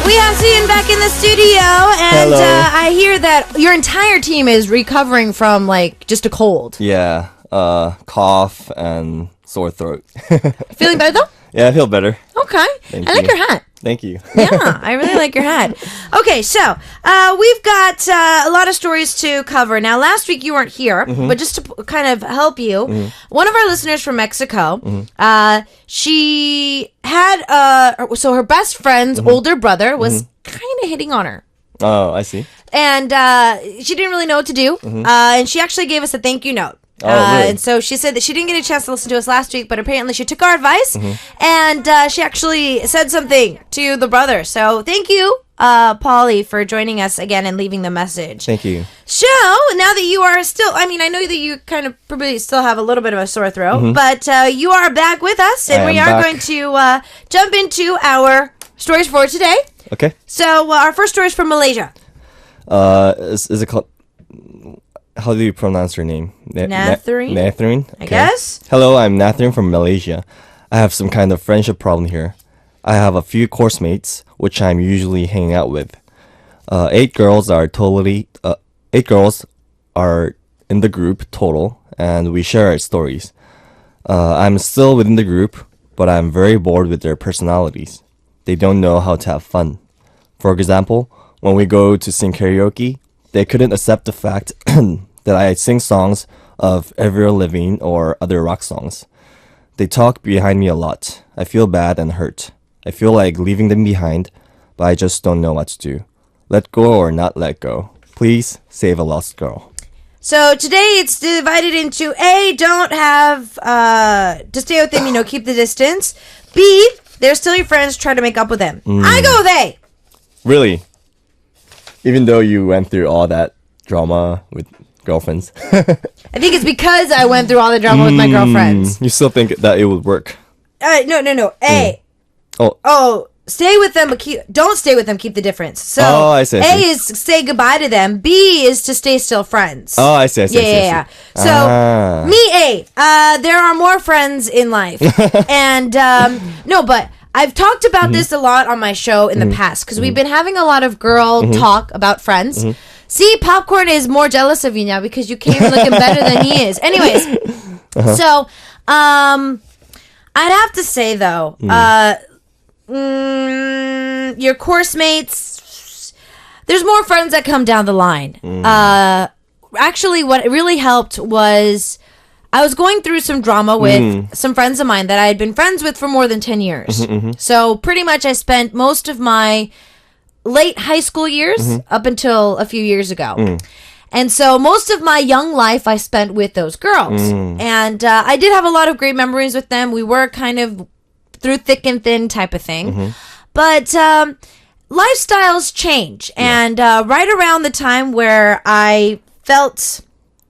We have Sooyoon back in the studio, and I hear that your entire team is recovering from like just a cold. Yeah, cough and sore throat. Feeling better though? Yeah, I feel better. Okay. Thank I you. like your hat. Thank you. Yeah, I really like your hat. Okay, so we've got a lot of stories to cover. Now, last week you weren't here, but just to kind of help you, one of our listeners from Mexico, she had, so her best friend's older brother was kind of hitting on her. Oh, I see. And she didn't really know what to do, and she actually gave us a thank you note. Oh, really? And so she said that she didn't get a chance to listen to us last week, but apparently she took our advice, and she actually said something to the brother. So thank you, Polly, for joining us again and leaving the message. Thank you. So now that you are still, I mean, I know that you kind of probably still have a little bit of a sore throat, but you are back with us, and we are going to jump into our stories for today. Okay. So our first story is from Malaysia. Is it called... How do you pronounce your name? Nathrine? Nathrine? I guess. Hello, I'm Nathrine from Malaysia. I have some kind of friendship problem here. I have a few course mates, which I'm usually hanging out with. 8 girls are in the group total, and we share our stories. I'm still within the group, but I'm very bored with their personalities. They don't know how to have fun. For example, when we go to sing karaoke, they couldn't accept the fact that I sing songs of Avril Lavigne or other rock songs. They talk behind me a lot. I feel bad and hurt. I feel like leaving them behind, but I just don't know what to do. Let go or not let go. Please save a lost girl. So today it's divided into A, don't have, to stay with them, keep the distance. B, they're still your friends, try to make up with them. I go with A. Really? Even though you went through all that drama with girlfriends? I think it's because I went through all the drama with my girlfriends. You still think that it would work? No. A. Oh, stay with them, but don't stay with them, keep the difference. So I see. A is say goodbye to them. B is to stay still friends. Oh, I see. Yeah. So, me, A. There are more friends in life. And, no, but I've talked about this a lot on my show in the past because we've been having a lot of girl talk about friends. See, Popcorn is more jealous of you now because you came looking better than he is. Anyways, so I'd have to say though, your course mates, there's more friends that come down the line. Actually, what really helped was I was going through some drama with some friends of mine that I had been friends with for more than 10 years. So pretty much I spent most of my late high school years up until a few years ago. And so most of my young life I spent with those girls. And I did have a lot of great memories with them. We were kind of through thick and thin type of thing. But lifestyles change. And right around the time where I felt...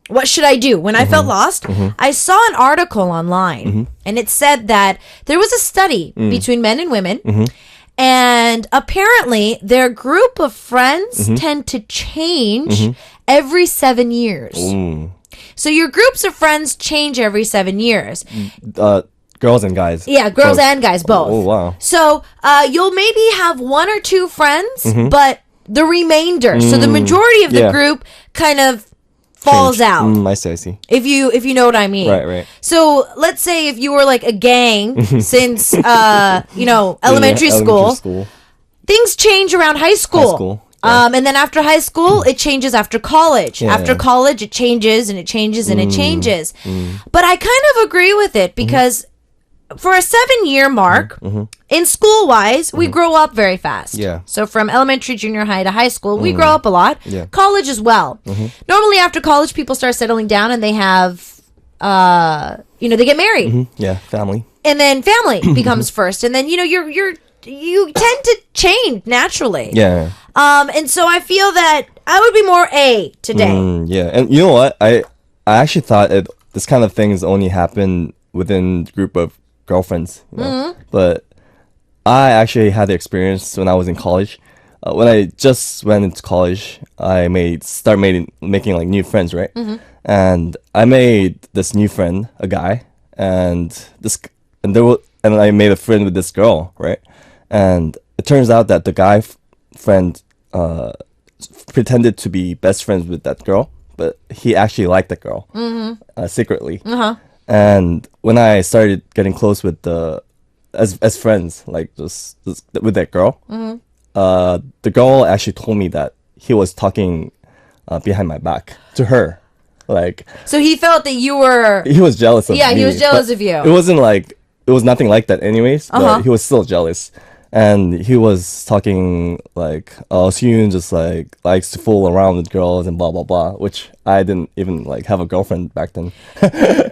what should I do? When I felt lost, I saw an article online, and it said that there was a study between men and women, and apparently their group of friends tend to change every 7 years. So your groups of friends change every 7 years. Girls and guys. Yeah, girls and guys, both. Oh, wow. So you'll maybe have 1 or 2 friends, but the remainder, so the majority of the group kind of falls out. I see. If you know what I mean. Right. So let's say if you were like a gang since elementary school, things change around high school. And then after high school, it changes after college. After college, it changes and it changes and it changes. But I kind of agree with it because for a 7-year mark, in school-wise, we grow up very fast. Yeah. So from elementary, junior high to high school, we grow up a lot. Yeah. College as well. Normally after college, people start settling down and they have, they get married. Yeah, family. And then family becomes first. And then, you tend to change naturally. Yeah. And so I feel that I would be more A today. Yeah. And you know what? I actually thought this kind of things only happen within the group of girlfriends, but I actually had the experience when I was in college. When I just went into college, I making like new friends, right? And I made this new friend, a guy, and I made a friend with this girl, right? And it turns out that the guy friend pretended to be best friends with that girl, but he actually liked the girl secretly. And when I started getting close with as friends, like just with that girl, the girl actually told me that he was talking behind my back to her. Like, so he felt that you were. He was jealous of me. Yeah, he was jealous of you. It was nothing like that, anyways. But he was still jealous, and he was talking like, "Oh, Sooyoon just like likes to fool around with girls and blah blah blah," which I didn't even like have a girlfriend back then.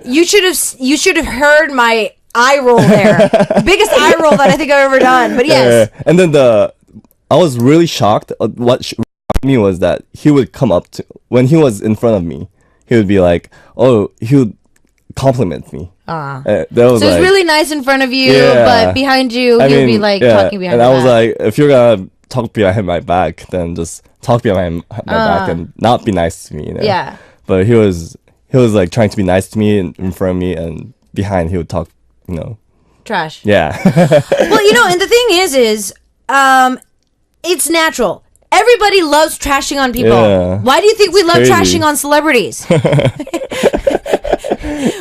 You should have heard my eye roll there. Biggest eye roll that I think I've ever done. But yes. And then I was really shocked. What shocked me was that he would come up to when he was in front of me. He would be like, "Oh," he would compliment me. So it was really nice in front of you, but behind you, he would be like talking behind. And I was like, if you're gonna talk behind my back, then just talk behind my back and not be nice to me. You know? Yeah. But he was like trying to be nice to me in front of me, and behind he would talk, trash. Yeah. Well, and the thing is, it's natural. Everybody loves trashing on people. Yeah. Why do you think we love trashing on celebrities?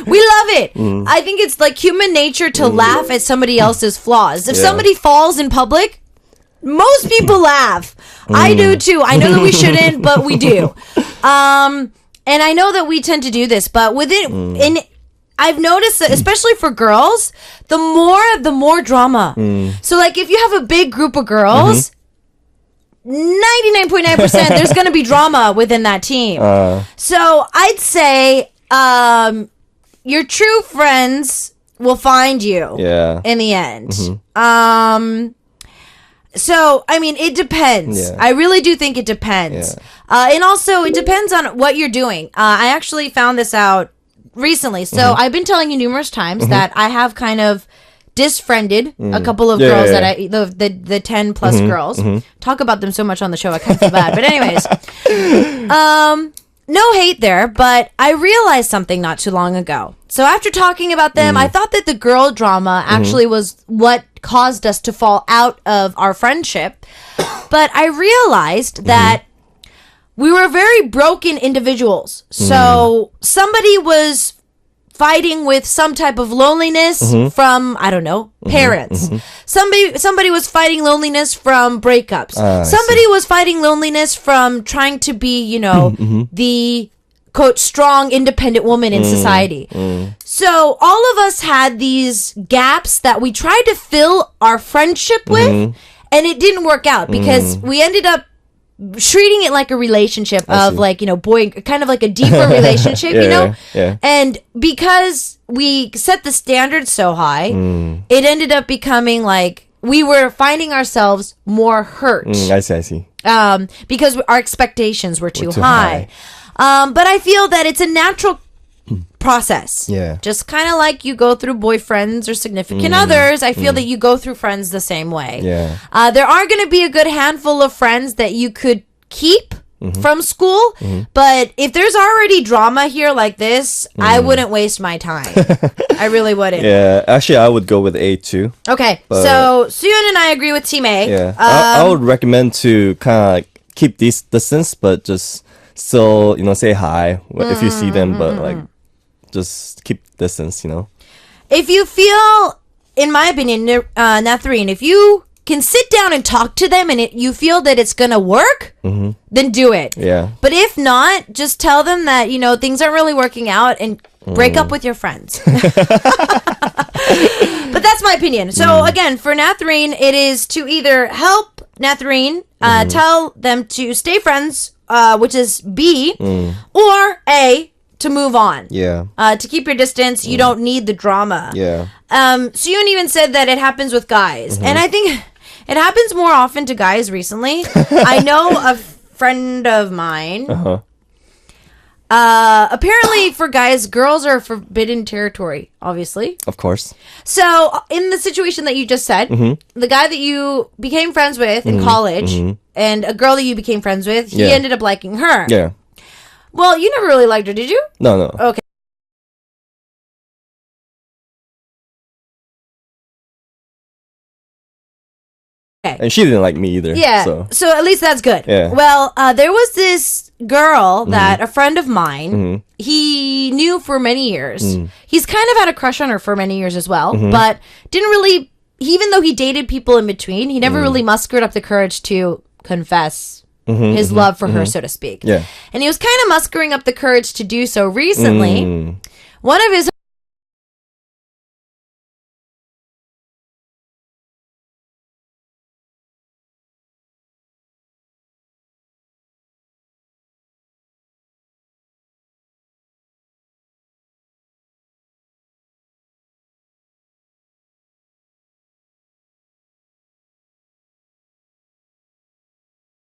We love it. I think it's like human nature to laugh at somebody else's flaws. If somebody falls in public, most people laugh. I do too. I know that we shouldn't, but we do. And I know that we tend to do this, but I've noticed that, especially for girls, the more drama. So like if you have a big group of girls, 99.9% there's going to be drama within that team. So I'd say your true friends will find you in the end. So, I mean, it depends. I really do think it depends. And also, it depends on what you're doing. I actually found this out recently. So I've been telling you numerous times that I have kind of disfriended a couple of girls that the 10 plus girls. Talk about them so much on the show, I kind of feel bad. But anyways, no hate there, but I realized something not too long ago. So after talking about them, I thought that the girl drama actually was what caused us to fall out of our friendship. But I realized that we were very broken individuals. So somebody was fighting with some type of loneliness from, I don't know, parents. Somebody was fighting loneliness from breakups. Somebody was fighting loneliness from trying to be, the quote strong, independent woman in society. So all of us had these gaps that we tried to fill our friendship with, and it didn't work out because we ended up treating it like a relationship boy, kind of like a deeper relationship, and because we set the standards so high, it ended up becoming like we were finding ourselves more hurt. I see. Because our expectations were too high. But I feel that it's a natural process. Just kind of like you go through boyfriends or significant others, I feel that you go through friends the same way. There are going to be a good handful of friends that you could keep from school, but if there's already drama here like this, I wouldn't waste my time. I really wouldn't. Actually I would go with A too. Okay, so Sooyoon and I agree with Team A. I would recommend to kind of keep this distance, but just still, say hi if you see them, but like just keep distance, If you feel, in my opinion, Nathreen, if you can sit down and talk to them and you feel that it's gonna work, then do it. But if not, just tell them that, things aren't really working out and break up with your friends. But that's my opinion. So again, for Nathreen, it is to either help Nathreen, tell them to stay friends, which is B, or A, to move on. To keep your distance, you don't need the drama. Sooyoon even said that it happens with guys. And I think it happens more often to guys recently. I know a friend of mine. Apparently for guys, girls are forbidden territory, obviously. Of course. So in the situation that you just said, the guy that you became friends with in college and a girl that you became friends with, he ended up liking her. Well, you never really liked her, did you? No. Okay. And she didn't like me either. Yeah. So at least that's good. Yeah. Well, there was this girl that a friend of mine, he knew for many years. He's kind of had a crush on her for many years as well, but didn't really, even though he dated people in between, he never really mustered up the courage to confess his love for her, so to speak. Yeah. And he was kind of mustering up the courage to do so recently. One of his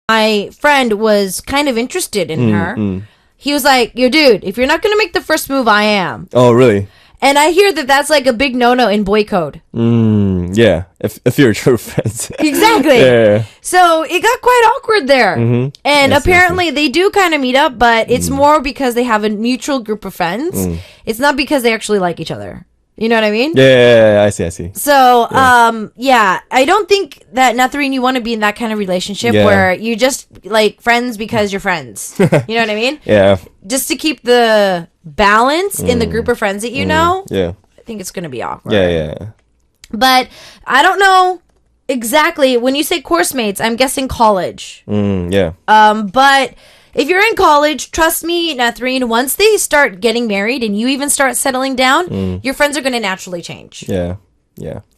my friend was kind of interested in her. He was like, yo, dude, if you're not going to make the first move, I am. Oh, really? And I hear that that's like a big no-no in boy code. Yeah, if you're true friends. Exactly. Yeah. So it got quite awkward there. And Yes, apparently they do kind of meet up, but it's more because they have a mutual group of friends. It's not because they actually like each other. You know what I mean? Yeah, I see. So, yeah, I don't think that, Natharine, you want to be in that kind of relationship where you just like friends because you're friends. You know what I mean? Yeah. Just to keep the balance in the group of friends that you know. Yeah. I think it's going to be awkward. Yeah. But I don't know exactly. When you say course mates, I'm guessing college. Yeah. But if you're in college, trust me, Natharine, once they start getting married and you even start settling down, your friends are going to naturally change. Yeah.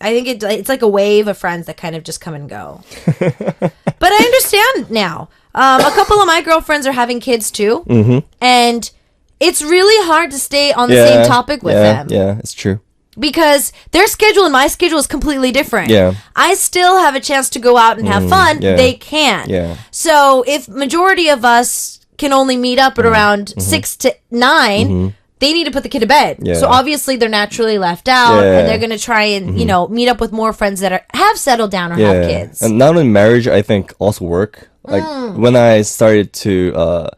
I think it's like a wave of friends that kind of just come and go. But I understand now. A couple of my girlfriends are having kids too. And it's really hard to stay on the same topic with them. Yeah, it's true. Because their schedule and my schedule is completely different. Yeah. I still have a chance to go out and have fun. Yeah. They can't. Yeah. So if majority of us can only meet up at around 6 to 9, they need to put the kid to bed. Yeah. So obviously they're naturally left out, Yeah. and they're going to try and, you know, meet up with more friends that have settled down or have kids. And not only marriage, I think also work. Like when I started to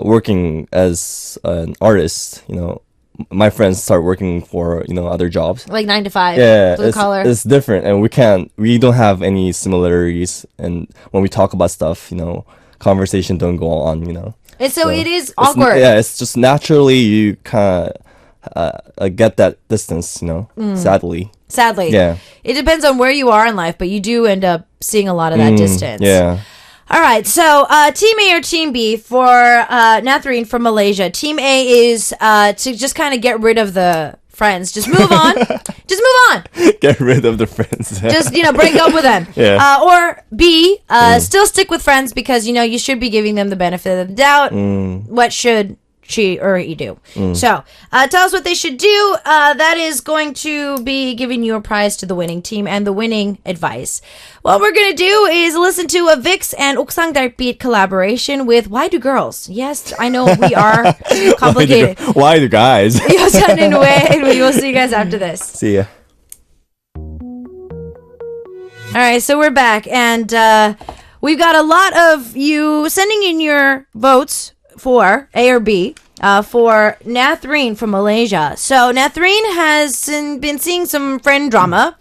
working as an artist, you know, my friends start working for, you know, other jobs. Like 9 to 5, blue collar. It's different, and we don't have any similarities. And when we talk about stuff, you know, conversation don't go on, you know. And so it is awkward. It's just naturally you kind of get that distance, you know. Sadly. Yeah. It depends on where you are in life, but you do end up seeing a lot of that distance. Yeah. All right, so Team A or Team B for Natharine from Malaysia. Team A is to just kind of get rid of the friends. Just move on. Just move on. Get rid of the friends. Just, you know, break up with them. Yeah. Or B, still stick with friends because, you know, you should be giving them the benefit of the doubt. What should she or he do? So, tell us what they should do. That is going to be giving you a prize to the winning team and the winning advice. What we're going to do is listen to a Vix and Uksang Darbeat collaboration with Why Do Girls? Yes, I know we are complicated. Why do guys? Yes, and in a way, we will see you guys after this. See ya. All right, so we're back, and we've got a lot of you sending in your votes for A or B for Natharine from Malaysia. So Natharine has been seeing some friend drama,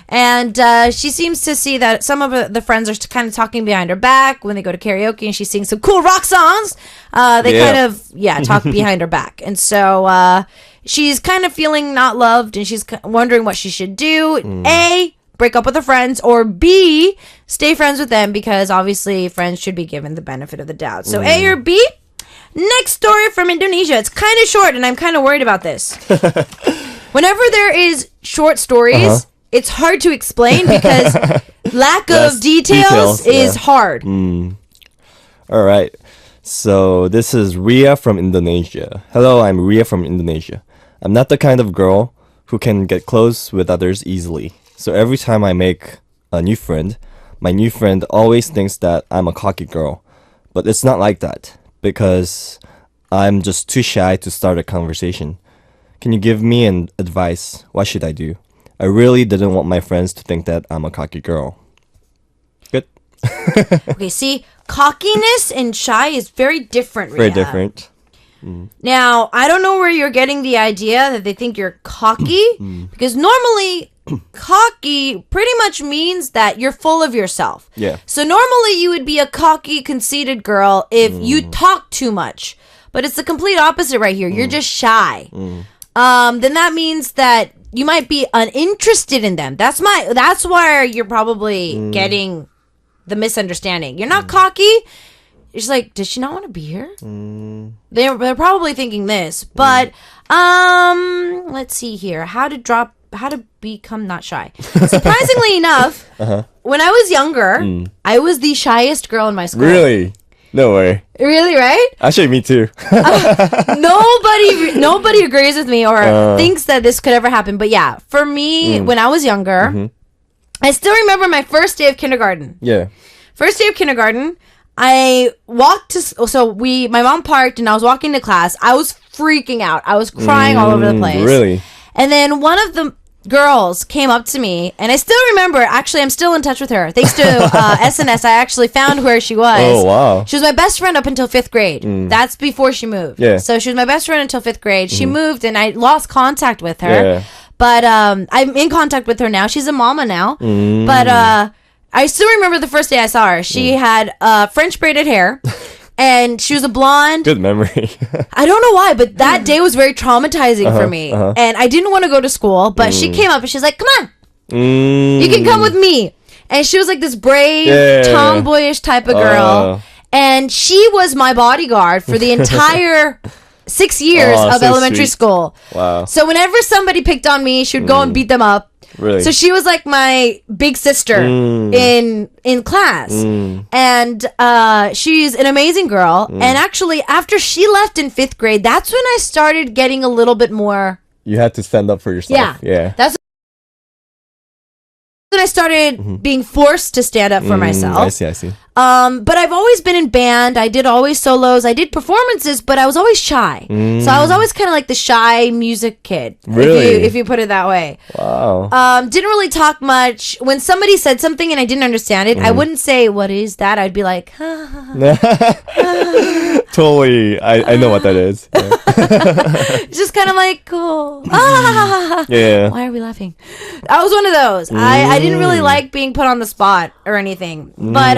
and she seems to see that some of the friends are kind of talking behind her back when they go to karaoke, and she's singing some cool rock songs. They kind of talk behind her back, and so she's kind of feeling not loved, and she's wondering what she should do. A, break up with her friends, or B, stay friends with them because obviously friends should be given the benefit of the doubt. So A or B? Next story from Indonesia. It's kind of short, and I'm kind of worried about this. Whenever there is short stories, it's hard to explain because lack of details is hard. All right. So this is Ria from Indonesia. Hello, I'm Ria from Indonesia. I'm not the kind of girl who can get close with others easily. So every time I make a new friend, my new friend always thinks that I'm a cocky girl. But it's not like that, because I'm just too shy to start a conversation. Can you give me an advice? What should I do? I really didn't want my friends to think that I'm a cocky girl. Good. Okay, see, cockiness and shy is very different, Ria. Very different. Now, I don't know where you're getting the idea that they think you're cocky, because normally cocky pretty much means that you're full of yourself. Yeah. So normally you would be a cocky, conceited girl if you talk too much. But it's the complete opposite right here. You're just shy. Then that means that you might be uninterested in them. That's why you're probably getting the misunderstanding. You're not cocky. It's like, does she not want to be here? They're probably thinking this. But let's see here. How to become not shy. Surprisingly enough, when I was younger, I was the shyest girl in my school. Really? No way. Really, right? Actually, me too. Nobody agrees with me or thinks that this could ever happen. But yeah, for me, when I was younger, I still remember my first day of kindergarten. Yeah. First day of kindergarten, I walked to, my mom parked and I was walking to class. I was freaking out. I was crying all over the place. Really? And then one of the girls came up to me, and I still remember, actually, I'm still in touch with her. Thanks to SNS, I actually found where she was. Oh, wow. She was my best friend up until 5th grade. That's before she moved. Yeah. So she was my best friend until 5th grade. She moved, and I lost contact with her. Yeah. But I'm in contact with her now. She's a mama now. But I still remember the first day I saw her. She had French braided hair. And she was a blonde. Good memory. I don't know why, but that day was very traumatizing for me. And I didn't want to go to school, but she came up and she's like, come on. You can come with me. And she was like this brave, tomboyish type of girl. And she was my bodyguard for the entire 6 years of elementary school. Wow. So So whenever somebody picked on me, she would go and beat them up. really? So she was like my big sister in class. And she's an amazing girl. And actually, after she left in 5th grade, that's when I started getting a little bit more... You had to stand up for yourself. Yeah. That's when I started being forced to stand up for myself. I see. But I've always been in band. I did always solos. I did performances, but I was always shy. So I was always kind of like the shy music kid. Really? If you put it that way. Wow. Didn't really talk much. When somebody said something and I didn't understand it, I wouldn't say, what is that? I'd be like, Totally. I know what that is. Yeah. It's just kind of like, cool. Yeah. Why are we laughing? I was one of those. I didn't really like being put on the spot or anything. But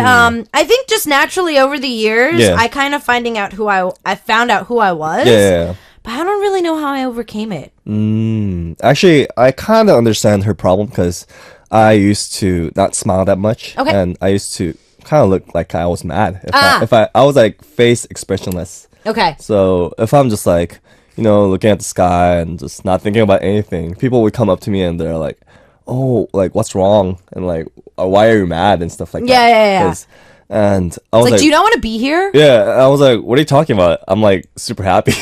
I think just naturally over the years, I kind of found out who I was. Yeah. But I don't really know how I overcame it. Actually, I kind of understand her problem because I used to not smile that much. Okay. And I used to kind of look like I was mad. If I was like face expressionless. Okay. So if I'm just like, looking at the sky and just not thinking about anything, people would come up to me and they're like, oh, like, what's wrong? And like, why are you mad? And stuff like that. Yeah. And I was Like, do you not want to be here? Yeah, I was like, what are you talking about? I'm like super happy.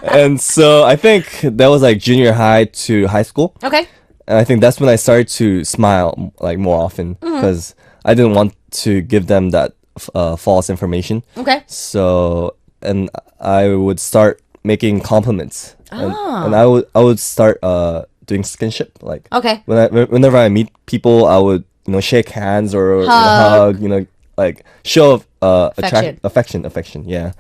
And so I think that was like junior high to high school. Okay. And I think that's when I started to smile like more often because I didn't want to give them that false information. Okay. So, and I would start making compliments. And I would start doing skinship. Like, Okay. Whenever I meet people, I would shake hands or hug, like show affection. Yeah,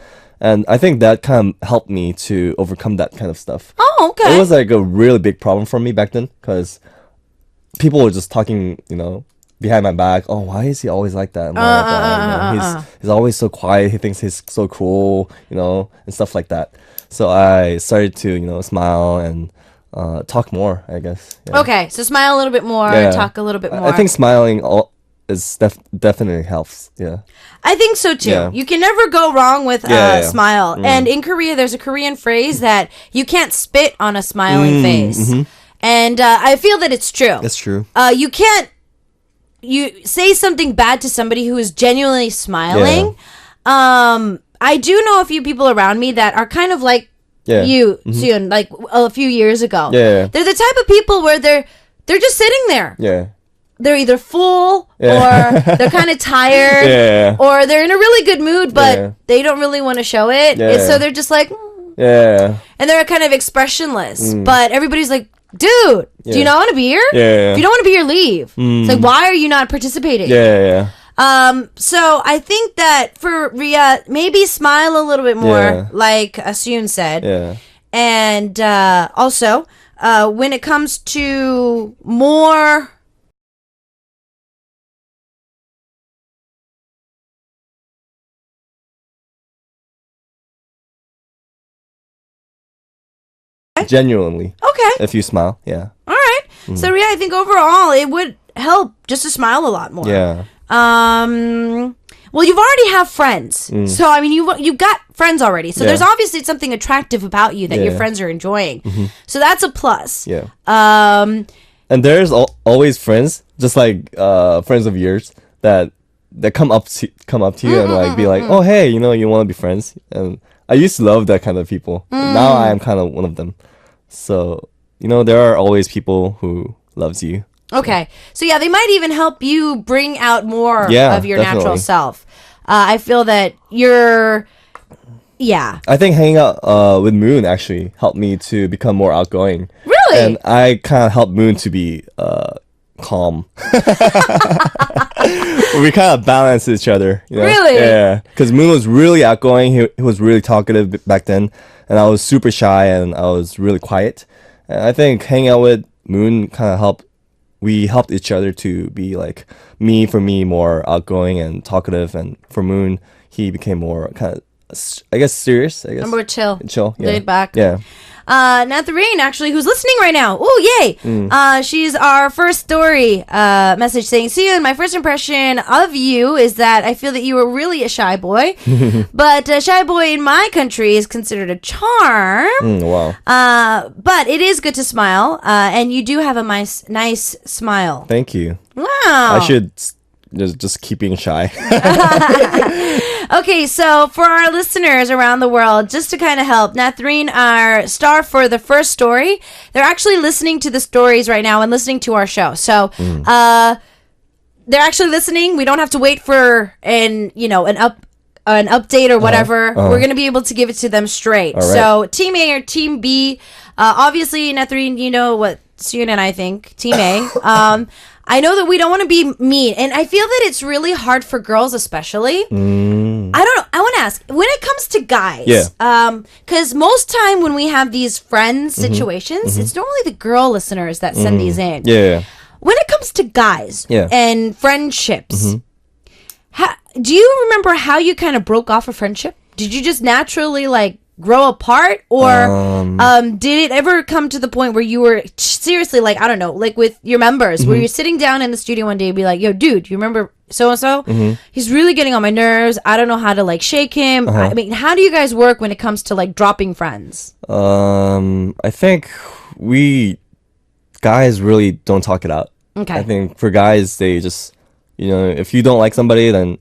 and I think that kind of helped me to overcome that kind of stuff. Oh, okay. It was like a really big problem for me back then because people were just talking, behind my back. Oh, why is he always like that? And blah, blah, blah, he's always so quiet. He thinks he's so cool, and stuff like that. So I started to smile and talk more, I guess. Yeah. Okay, so smile a little bit more, talk a little bit more. I think smiling is definitely helps. Yeah. I think so too. Yeah. You can never go wrong with a smile. Mm. And in Korea, there's a Korean phrase that you can't spit on a smiling face. And I feel that it's true. That's true. You say something bad to somebody who is genuinely smiling. I do know a few people around me that are kind of like you, Sooyoon, like a few years ago. Yeah. They're the type of people where they're just sitting there. Yeah. They're either full or they're kind of tired or they're in a really good mood, but they don't really want to show it. Yeah. And so they're just like, and they're kind of expressionless. But everybody's like, dude, do you not want to be here? Yeah. If you don't want to be here, leave. It's like, why are you not participating? Yeah. So I think that for Rhea, maybe smile a little bit more, like Sooyoon said. Yeah. And also, when it comes to more... Genuinely. Okay. If you smile, yeah. All right. So yeah, I think overall it would help just to smile a lot more. Yeah. Well, you've already have friends, so I mean, you got friends already. So there's obviously something attractive about you that your friends are enjoying. So that's a plus. Yeah. Um, And there's always friends, just like friends of yours that come up to you and like be like, oh hey, you know, you want to be friends. And I used to love that kind of people. Now I am kind of one of them. So you know, there are always people who loves you. Okay. So yeah, they might even help you bring out more of your natural definitely. self. I feel that you're... Yeah. I think hanging out with Moon actually helped me to become more outgoing. Really? And I kind of helped Moon to be calm. We kind of balance each other. You know? Really? Yeah. Because Moon was really outgoing. He was really talkative back then. And I was super shy and I was really quiet. And I think hanging out with Moon kind of helped. We helped each other to be like for me more outgoing and talkative, and for Moon he became more kind of, I guess, serious. I guess More chill. yeah. Laid back. Yeah. Natharine, actually, who's listening right now. Oh, yay. She's our first story message saying, Sooyoon, my first impression of you is that I feel that you were really a shy boy. But a shy boy in my country is considered a charm. Wow. But it is good to smile. And you do have a nice smile. Thank you. Wow. I should just keep being shy. Okay, so for our listeners around the world, just to kind of help, Natharine, our star for the first story, they're actually listening to the stories right now and listening to our show. So they're actually listening. We don't have to wait for an update or whatever. We're going to be able to give it to them straight. All right. So Team A or Team B, obviously, Natharine, you know what Sooyoon and I think. Team A. I know that we don't want to be mean, and I feel that it's really hard for girls, especially. I don't know. I want to ask, when it comes to guys, because most time when we have these friends situations, it's normally the girl listeners that send these in. Yeah. When it comes to guys and friendships, do you remember how you kind of broke off a friendship? Did you just naturally grow apart, or did it ever come to the point where you were seriously I don't know, with your members, where you're sitting down in the studio one day and be like, yo dude, you remember so and so? He's really getting on my nerves. I don't know how to shake him. I mean, how do you guys work when it comes to dropping friends? I think we guys really don't talk it out. Okay. I think for guys, they just, if you don't like somebody, then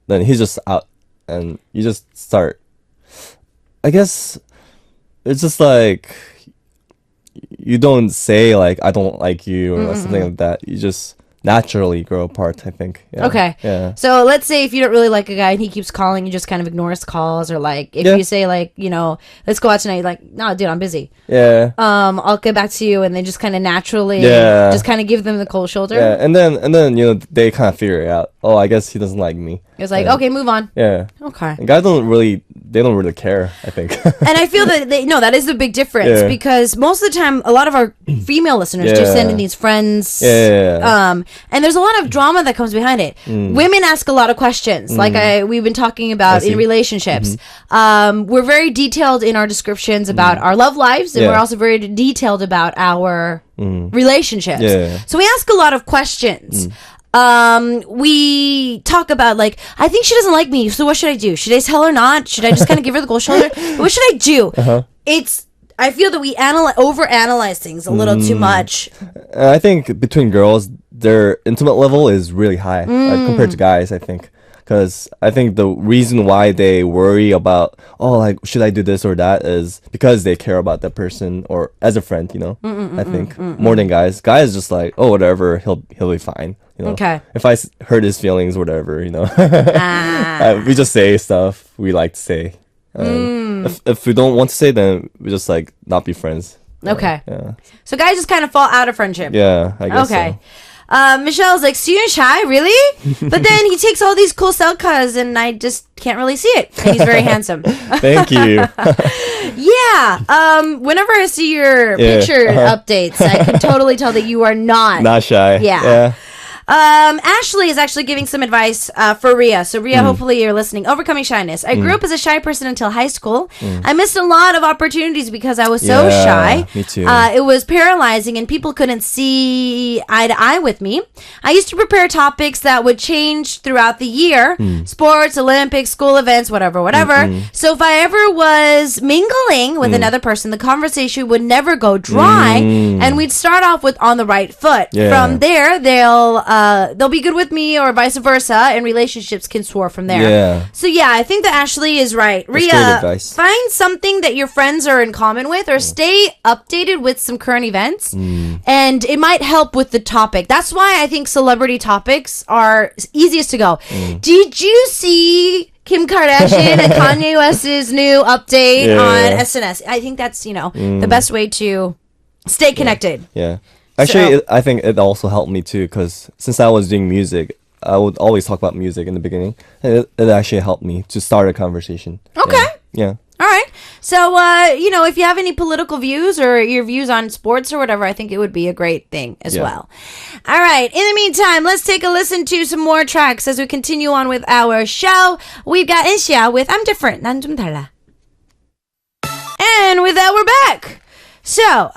he's just out and you just start. I guess it's just you don't say I don't like you or something like that. You just naturally grow apart, I think. Yeah. Okay. Yeah. So let's say if you don't really like a guy and he keeps calling, you just kind of ignore his calls, or if you say let's go out tonight, no, dude, I'm busy. Yeah. I'll get back to you, and then just kind of naturally just kind of give them the cold shoulder. Yeah. And then they kind of figure it out. Oh, I guess he doesn't like me. It's okay, move on. Yeah. Okay. And guys don't really care, I think. And I feel that that is a big difference, because most of the time, a lot of our female listeners do send in these friends. Yeah. And there's a lot of drama that comes behind it. Women ask a lot of questions, we've been talking about in relationships. We're very detailed in our descriptions about our love lives, and we're also very detailed about our relationships. Yeah. So we ask a lot of questions. We talk about I think she doesn't like me, so what should I do? Should I tell her not? Should I just kind of give her the cold shoulder? What should I do? I feel that we overanalyze things a little too much. I think between girls, their intimate level is really high compared to guys, I think. Because I think the reason why they worry about, should I do this or that, is because they care about that person, or as a friend, I think, more than guys. Guys just whatever, he'll be fine. Okay. If I hurt his feelings, whatever, we just say stuff we like to say. If we don't want to say, then we just not be friends. Okay. Yeah. So guys just kind of fall out of friendship. Yeah, I guess okay. so. Michelle's like, Sooyoon shy, really? But then he takes all these cool selfies, and I just can't really see it. And he's very handsome. Thank you. Yeah. Whenever I see your picture updates, I can totally tell that you are not shy. Yeah. Ashley is actually giving some advice for Ria. So Ria, hopefully you're listening. Overcoming shyness. I grew up as a shy person until high school. I missed a lot of opportunities because I was so shy. Me too. It was paralyzing and people couldn't see eye to eye with me. I used to prepare topics that would change throughout the year. Sports, Olympics, school events, whatever. So if I ever was mingling with another person, the conversation would never go dry and we'd start off with on the right foot. From there, they'll be good with me or vice versa, and relationships can soar from there. So yeah, I think that Ashley is right. That's Ria, find something that your friends are in common with, or stay updated with some current events, and it might help with the topic. That's why I think celebrity topics are easiest to go. Did you see Kim Kardashian and Kanye West's new update on SNS? I think that's, the best way to stay connected. Yeah. Actually, I think it also helped me too, because since I was doing music, I would always talk about music in the beginning. And it actually helped me to start a conversation. Okay. Yeah. All right. So, if you have any political views or your views on sports or whatever, I think it would be a great thing as well. All right. In the meantime, let's take a listen to some more tracks as we continue on with our show. We've got Inxia with I'm Different. 난 좀 달라. And with that, we're back. So,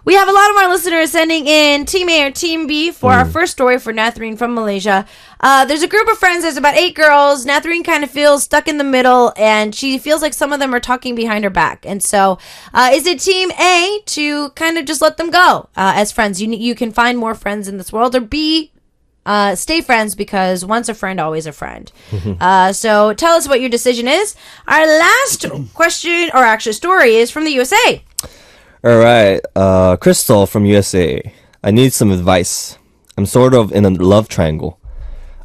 we have a lot of our listeners sending in Team A or Team B for our first story for Nathreen from Malaysia. There's a group of friends. There's about 8 girls. Nathreen kind of feels stuck in the middle, and she feels like some of them are talking behind her back. And so, is it Team A to kind of just let them go as friends? You can find more friends in this world, or B, stay friends, because once a friend, always a friend. So tell us what your decision is. Our last question, or actually story, is from the USA. All right, Crystal from USA. I need some advice. I'm sort of in a love triangle.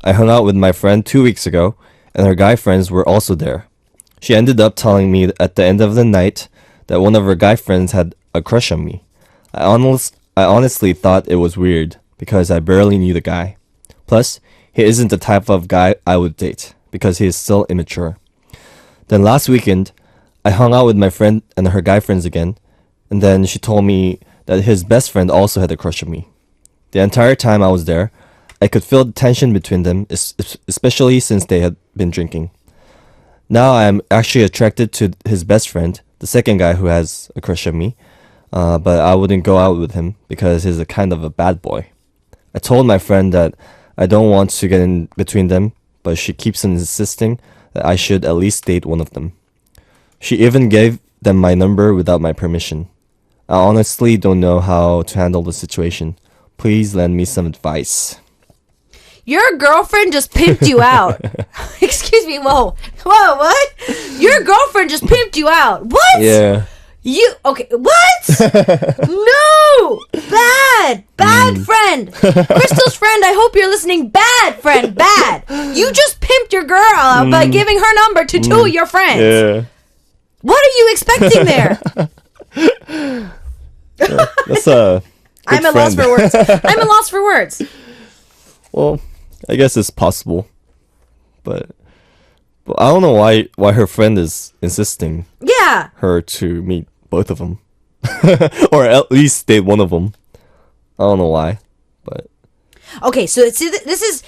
I hung out with my friend 2 weeks ago, and her guy friends were also there. She ended up telling me at the end of the night that one of her guy friends had a crush on me. I honestly thought it was weird, because I barely knew the guy. Plus, he isn't the type of guy I would date, because he is still immature. Then last weekend, I hung out with my friend and her guy friends again, and then she told me that his best friend also had a crush on me. The entire time I was there, I could feel the tension between them, especially since they had been drinking. Now I am actually attracted to his best friend, the second guy who has a crush on me, but I wouldn't go out with him because he's a kind of a bad boy. I told my friend that I don't want to get in between them, but she keeps insisting that I should at least date one of them. She even gave them my number without my permission. I honestly don't know how to handle the situation. Please lend me some advice. Your girlfriend just pimped you out. Excuse me, whoa, what? Your girlfriend just pimped you out. What? Yeah. Okay, what? No! Bad friend. Crystal's friend, I hope you're listening. Bad friend, bad. You just pimped your girl out by giving her number to 2 of your friends. Yeah. What are you expecting there? That's a I'm at loss for words. I'm at loss for words. Well, I guess it's possible. But I don't know why her friend is insisting her to meet both of them. Or at least date one of them. I don't know why, but okay, so see, this is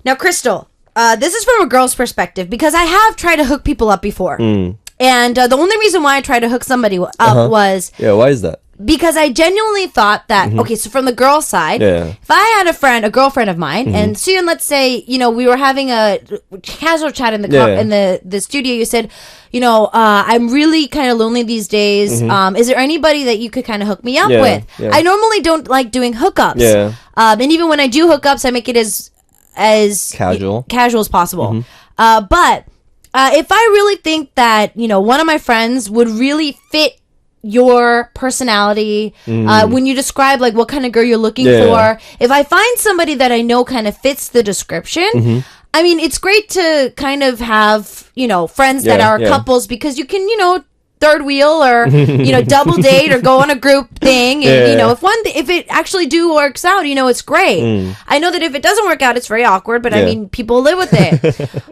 now, Crystal. This is from a girl's perspective, because I have tried to hook people up before, and the only reason why I tried to hook somebody up was why is that? Because I genuinely thought that okay, so from the girl side, if I had a girlfriend of mine, and Sooyoon, let's say we were having a casual chat in the studio, you said, I'm really kind of lonely these days. Is there anybody that you could kind of hook me up with? I normally don't like doing hookups. And even when I do hookups, I make it as casual as possible. But if I really think that one of my friends would really fit your personality, when you describe like what kind of girl you're looking for, if I find somebody that I know kind of fits the description, I mean, it's great to kind of have friends that are couples, because you can third wheel or double date or go on a group thing. And if it actually works out, it's great. I know that if it doesn't work out, it's very awkward. But I mean, people live with it.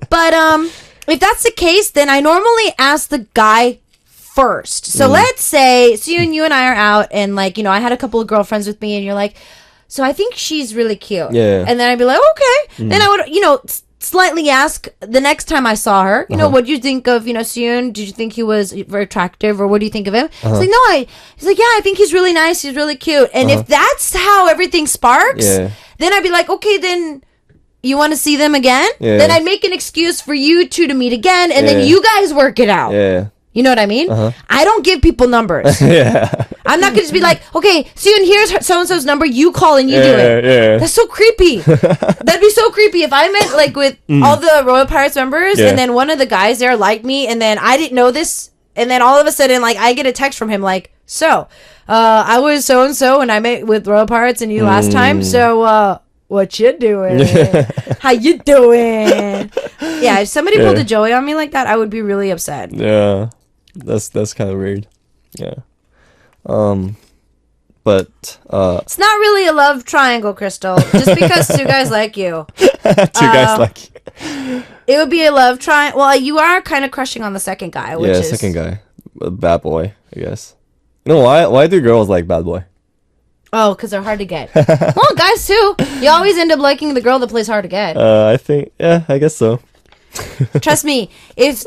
But if that's the case, then I normally ask the guy first. So let's say Sooyoon, you and I are out, and I had a couple of girlfriends with me, and you're like, so I think she's really cute. Yeah. And then I'd be like, okay. Then I would, slightly ask the next time I saw her, what do you think of, Sooyoon? Did you think he was very attractive, or what do you think of him? He's like, no, he's like, yeah, I think he's really nice. He's really cute. And if that's how everything sparks, then I'd be like, okay, then you want to see them again? Yeah. Then I'd make an excuse for you two to meet again, and then you guys work it out. Yeah. You know what I mean? I don't give people numbers. Yeah. I'm not going to just be like, okay, Sooyoon, here's so-and-so's number. You call and you do it. Yeah. That's so creepy. That'd be so creepy if I met with all the Royal Pirates members and then one of the guys there liked me and then I didn't know this. And then all of a sudden, I get a text from him I was so-and-so and I met with Royal Pirates and you last time. So, what you doing? How you doing? Yeah, if somebody pulled a Joey on me like that, I would be really upset. Yeah. That's kind of weird. Yeah. But it's not really a love triangle, Crystal. Just because two guys like you. guys like you. It would be a love triangle. Well, you are kind of crushing on the second guy, which is second guy. A bad boy, I guess. Why do girls like bad boy? Oh, because they're hard to get. Well, guys too. You always end up liking the girl that plays hard to get. I think, I guess so. Trust me, if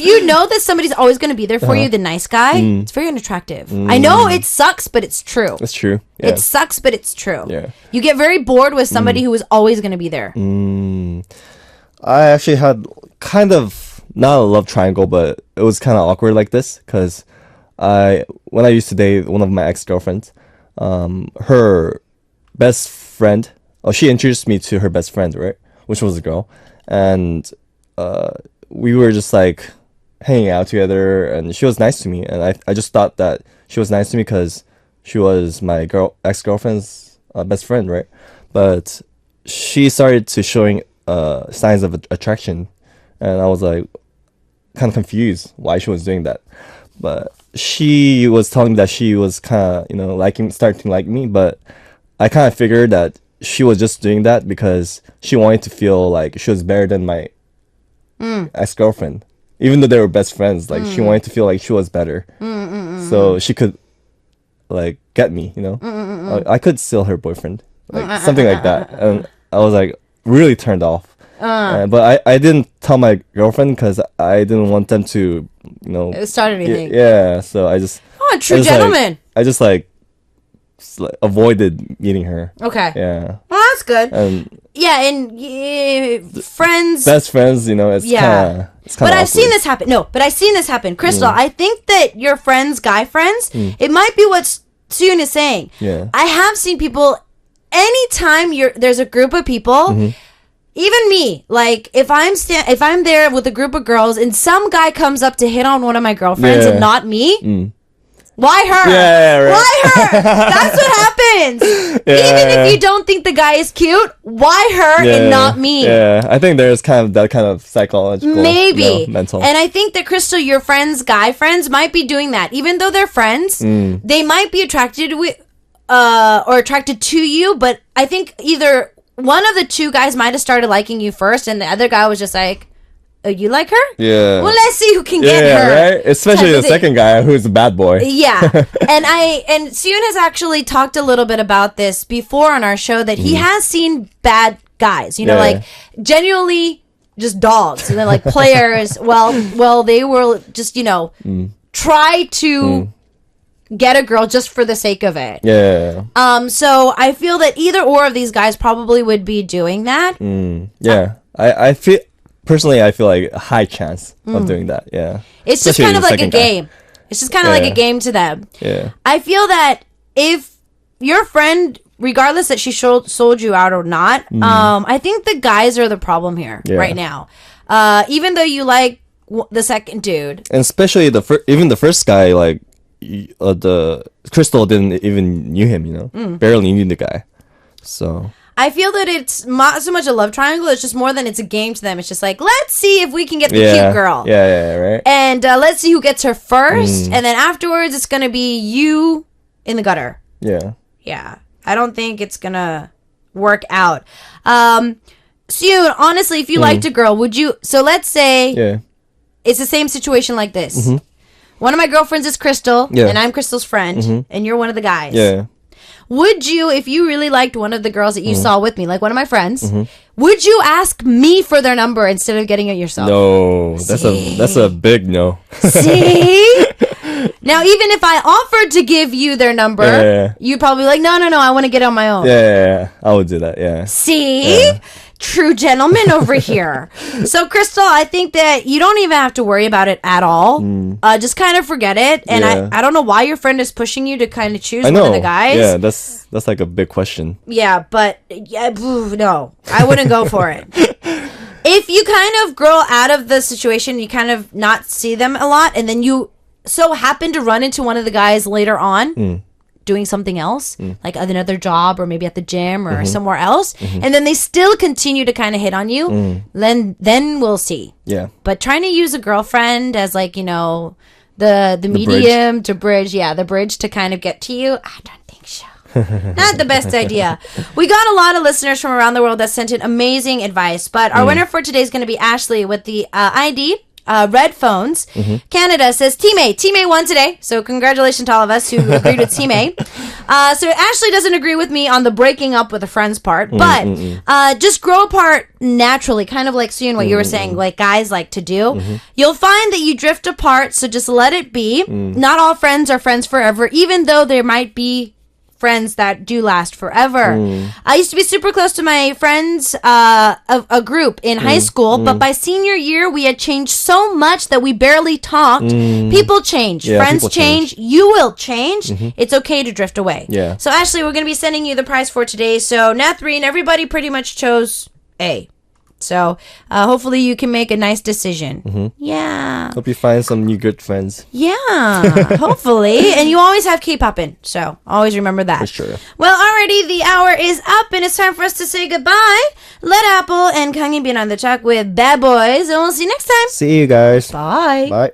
you know that somebody's always going to be there for you, the nice guy, it's very unattractive. I know it sucks, but it's true. It's true. Yeah. It sucks, but it's true. Yeah. You get very bored with somebody who is always going to be there. I actually had kind of, not a love triangle, but it was kind of awkward like this, because when I used to date one of my ex-girlfriends, her best friend, she introduced me to her best friend, right? Which was a girl. And we were just hanging out together, and she was nice to me, and I just thought that she was nice to me because she was my ex-girlfriend's best friend, right? But she started to showing signs of attraction, and I was kind of confused why she was doing that. But she was telling me that she was kind of starting to like me, but I kind of figured that she was just doing that because she wanted to feel like she was better than my ex-girlfriend, even though they were best friends. She wanted to feel like she was better, so she could get me. I could steal her boyfriend, something like that, and I was really turned off. But I didn't tell my girlfriend because I didn't want them to start anything. Yeah, so I just true gentleman. I just avoided meeting her. Okay. Yeah. Well, that's good. Friends. Best friends, it's kind of. But I've seen this happen. No, but I've seen this happen. Crystal, I think that your friends, guy friends, it might be what Sooyoon is saying. Yeah. I have seen people, anytime there's a group of people, even me, if I'm there with a group of girls and some guy comes up to hit on one of my girlfriends and not me, why her? Yeah, right. Why her? That's what happens. Even if you don't think the guy is cute, why her and not me? Yeah, I think there's kind of that kind of psychological, maybe mental. And I think that Crystal, your friends, guy friends, might be doing that. Even though they're friends, they might be attracted or attracted to you. But I think either one of the two guys might have started liking you first, and the other guy was just like, "Oh, you like her? Yeah. Well, let's see who can get her." Right? Especially the second guy who's a bad boy. Yeah. And Sooyoon has actually talked a little bit about this before on our show, that he has seen bad guys, genuinely just dogs. And then players, well, they will just, try to get a girl just for the sake of it. Yeah. So I feel that either or of these guys probably would be doing that. Yeah. I feel... Personally, I feel like a high chance of doing that. Yeah, it's just kind of like a game. It's just kind of like a game to them. Yeah, I feel that if your friend, regardless that she sold you out or not, I think the guys are the problem here right now. Even though you like the second dude, and especially even the first guy, the Crystal didn't even knew him. Barely knew the guy. So I feel that it's not so much a love triangle. It's just more than it's a game to them. It's just like, let's see if we can get the cute girl. Yeah, right. And let's see who gets her first. And then afterwards, it's going to be you in the gutter. Yeah. Yeah. I don't think it's going to work out. Sooyoon, honestly, if you liked a girl, would you... So let's say it's the same situation like this. One of my girlfriends is Crystal, and I'm Crystal's friend, and you're one of the guys. Yeah. Would you, if you really liked one of the girls that you saw with me, like one of my friends, would you ask me for their number instead of getting it yourself? No, that's a big no. See? Now, even if I offered to give you their number, you'd probably be like, no, I want to get it on my own. Yeah, I would do that, yeah. See? Yeah. True gentleman over here. So, Crystal, I think that you don't even have to worry about it at all. Just kind of forget it. And I don't know why your friend is pushing you to kind of choose one of the guys. Yeah, that's like a big question. Yeah, but no, I wouldn't go for it. If you kind of grow out of the situation, you kind of not see them a lot, and then you so happen to run into one of the guys later on doing something else, like another job or maybe at the gym or somewhere else, and then they still continue to kind of hit on you, then we'll see. Yeah. But trying to use a girlfriend as like, the medium to bridge, the bridge to kind of get to you, I don't think so. Not the best idea. We got a lot of listeners from around the world that sent in amazing advice, but our winner for today is going to be Ashley with the ID Red Phones. Canada says Team A. Team A won today, so congratulations to all of us who agreed with Team A. So Ashley doesn't agree with me on the breaking up with a friend's part, but just grow apart naturally, kind of like Sooyoon, what you were saying, like guys like to do. You'll find that you drift apart, so just let it be. Not all friends are friends forever, even though there might be friends that do last forever. I used to be super close to my friends, a group in high school, but by senior year, we had changed so much that we barely talked. People change. Friends change. You will change. It's okay to drift away. Yeah. So, Ashley, we're going to be sending you the prize for today. So, Nathreen, everybody pretty much chose A. So, hopefully you can make a nice decision. Yeah. Hope you find some new good friends. Yeah, hopefully. And you always have Kpoppin, so always remember that. For sure. Well, alrighty, the hour is up, and it's time for us to say goodbye. Let Apple and Kangin be on the track with Bad Boys, and we'll see you next time. See you guys. Bye. Bye.